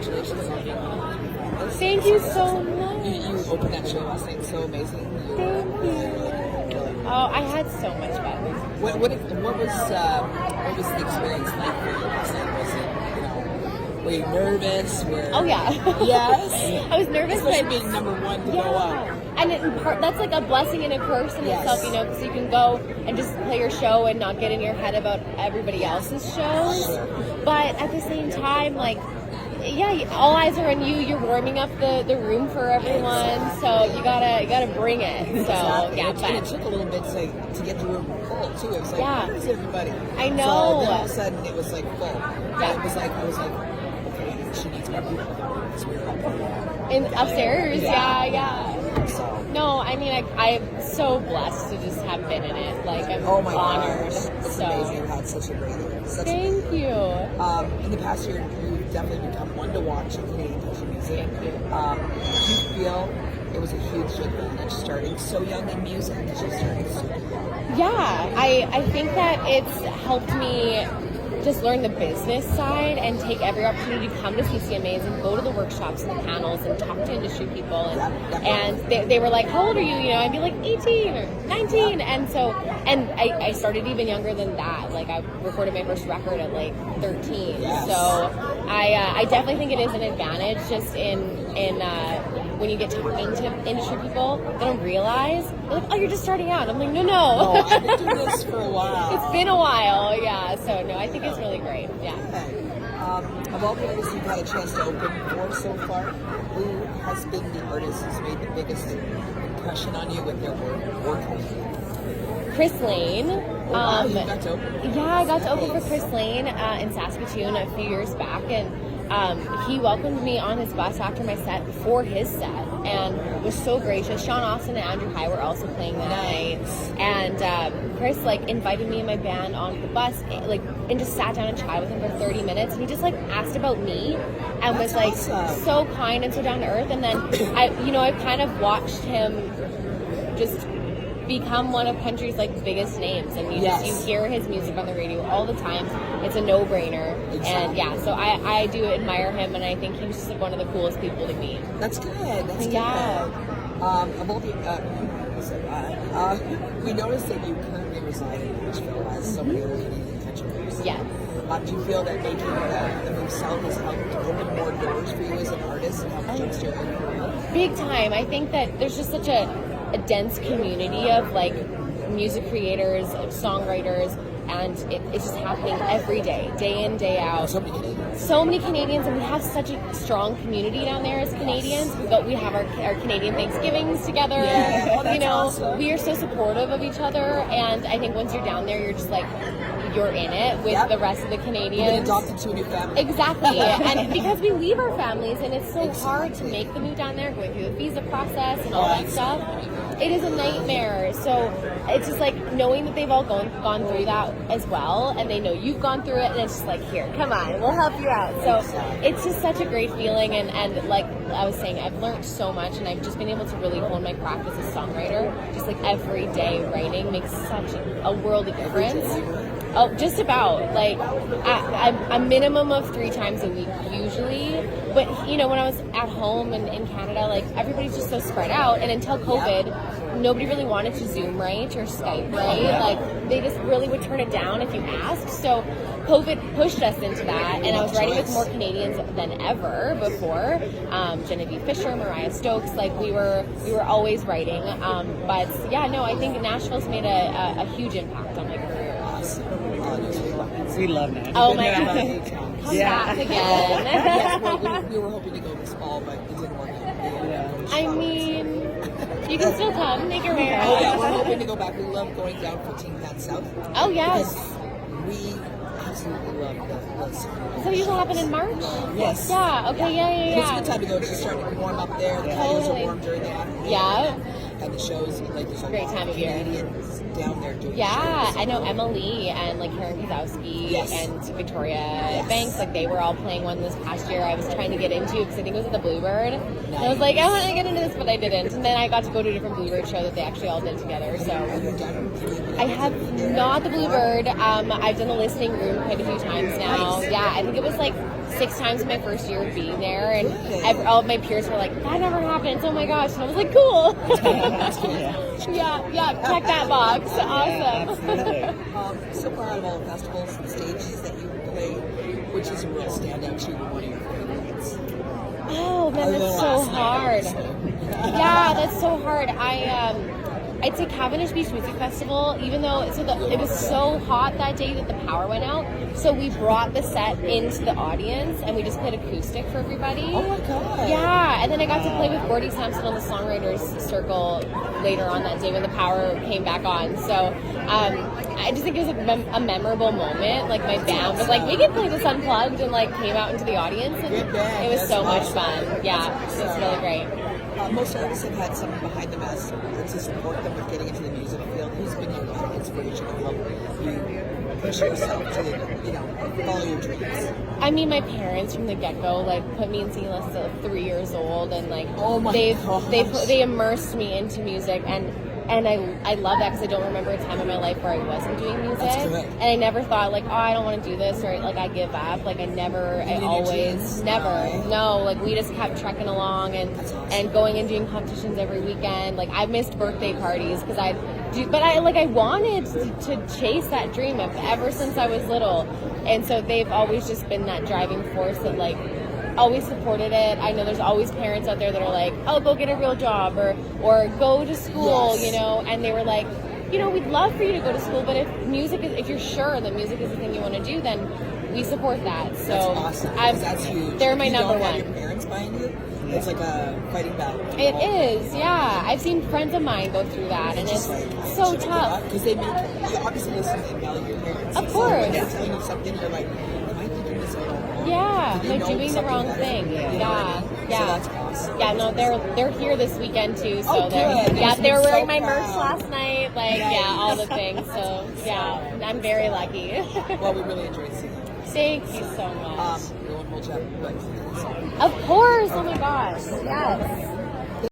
congratulations on being on the Thank you so much. You opened that show last night so amazing. Thank you. Oh, I had so much fun. What was the experience like for you last night? Was it, were you nervous? Oh yeah. Yes. I was nervous, especially but being number one to go up. And that's like a blessing in a curse in itself, because you can go and just play your show and not get in your head about everybody else's shows. But at the same time, all eyes are on you. You're warming up the room for everyone, so you gotta bring it. So exactly. yeah, and it took a little bit to get the room full too. It was like, where's everybody? I know. So then all of a sudden it was like full. Yeah. And I was like, okay, she needs more people because we're up in upstairs. Yeah. So. No, I mean I'm so blessed to just have been in it. Like I'm honored. It's amazing. You've had such a great year. Thank you. In the past year, you've definitely become one to watch in Canadian country music. Thank you. Do you feel it was a huge advantage starting so young in music because you're starting so young? Yeah, I think that it's helped me just learn the business side and take every opportunity to come to CCMAs and go to the workshops and the panels and talk to industry people. And they were like, how old are you? I'd be like 18 or 19. And I started even younger than that. Like I recorded my first record at like 13. Yes. So I definitely think it is an advantage just in when you get talking to industry people, they don't realize. They're like, oh, you're just starting out. I'm like, no. No, I've been doing this for a while. It's been a while, yeah. So, no, I think it's really great, yeah. Okay. Of all the artists you've had a chance to open for so far, who has been the artist who's made the biggest impression on you with their work? Chris Lane. You got to open? Yeah, I got to open for Chris Lane in Saskatoon a few years back, and he welcomed me on his bus after my set for his set and was so gracious. Sean Austin and Andrew High were also playing that night, and Chris invited me and my band onto the bus and just sat down and chatted with him for 30 minutes, and he just asked about me and was so kind and so down to earth. And then I've kind of watched him just become one of country's biggest names, and you hear his music on the radio all the time. It's a no-brainer. Exactly. And so I do admire him, and I think he's just one of the coolest people to meet. That's good. That's good. Of all the we noticed that you currently reside in Nashville, as so many other Canadian country artists. Yes. Do you feel that making the move south has helped open more doors for you as an artist and helped jumpstart your career? Big time. I think that there's just such a dense community of music creators, of songwriters, and it's just happening every day in, day out. So many Canadians, and we have such a strong community down there as Canadians. We have our Canadian Thanksgivings together. Awesome. We are so supportive of each other, and I think once you're down there, you're just you're in it with the rest of the Canadians. You've been adopted to a new family. Exactly. And because we leave our families, and it's so hard to make the move down there, going through the visa process and all that stuff. It is a nightmare. So it's just knowing that they've all gone through that as well, and they know you've gone through it, and it's just here, come on, we'll help you out. So it's just such a great feeling, and like I was saying, I've learned so much, and I've just been able to really hone my craft as a songwriter. Just every day writing makes such a world of difference. Oh, just about. A minimum of 3 times a week usually. But, when I was at home and in Canada, everybody's just so spread out. And until COVID, nobody really wanted to Zoom write or Skype write. They just really would turn it down if you asked. So COVID pushed us into that. And I was writing with more Canadians than ever before. Genevieve Fisher, Mariah Stokes, we were always writing. But, yeah, no, I think Nashville's made a huge impact on my career. We love that. Oh my God. Come back again. Yes, well, we were hoping to go this fall, but it didn't work out. I mean, you can still come, make your way Oh, yeah, around. we're hoping to go back. We love going down 14 Path South. Oh, yes. We absolutely love the song. So it usually happen in March? Yes. Yeah, okay, yeah. It's a good time to go. It's just starting to warm up there. The patios are warm during the afternoon. Yeah. And the shows, there's Great time of year. Canadians down there doing Yeah, shows. I know Emma Lee and Karen Kazowski and Victoria Banks, they were all playing one this past year. I was trying to get into because I think it was at the Bluebird. And I was like, I want to get into this, but I didn't. And then I got to go to a different Bluebird show that they actually all did together. So I have not the Bluebird. I've done the listening room quite a few times now. Nice. Yeah, I think it was 6 times in my first year of being there, and all of my peers were like, "That never happened! Oh my gosh!" And I was like, "Cool." yeah, check that box. Awesome. So far out of all the festivals and stages that you played, which is a real standout to one of your favorites? Oh man, that's so hard. Yeah, that's so hard. I'd say Cavendish Beach Music Festival, even though it was so hot that day that the power went out, so we brought the set into the audience and we just played acoustic for everybody. Oh my god! Yeah, and then I got to play with Gordy Sampson on the Songwriters Circle later on that day when the power came back on. So I just think it was a memorable moment. Like my band was like, "We can play this unplugged," and like came out into the audience, and it was so much fun. Yeah, it was really great. Most artists have had someone behind them as to support them with getting into the music field. Who's been your inspiration to help you push yourself to, follow your dreams? I mean, my parents from the get-go like put me in singing lessons at 3 years old, and like they immersed me into music, and I love that because I don't remember a time in my life where I wasn't doing music. And I never thought like, oh, I don't want to do this, or like I give up. Like we just kept trekking along and going and doing competitions every weekend. Like I missed birthday parties because I wanted to chase that dream ever since I was little. And so they've always just been that driving force that like always supported it. I know there's always parents out there that are like, oh, go get a real job or go to school, and they were like, we'd love for you to go to school, but if you're sure that music is the thing you want to do, then we support that. So that's awesome. That's huge. They're my number one. Your parents behind you, it's like a fighting battle. It is, yeah. I've seen friends of mine go through that, and it's so tough. Because you obviously listen and value your parents. Of course. So when they're telling you something, you're like, am I thinking this all wrong? Yeah, they're doing the wrong thing. Yeah. So that's awesome. Yeah, no, they're here this weekend too. So they were wearing my merch last night. Like, all the things. So yeah, I'm very lucky. Well, we really enjoyed seeing you. Thank you so much. We won't hold you up, but Of course. Oh my gosh. Yes.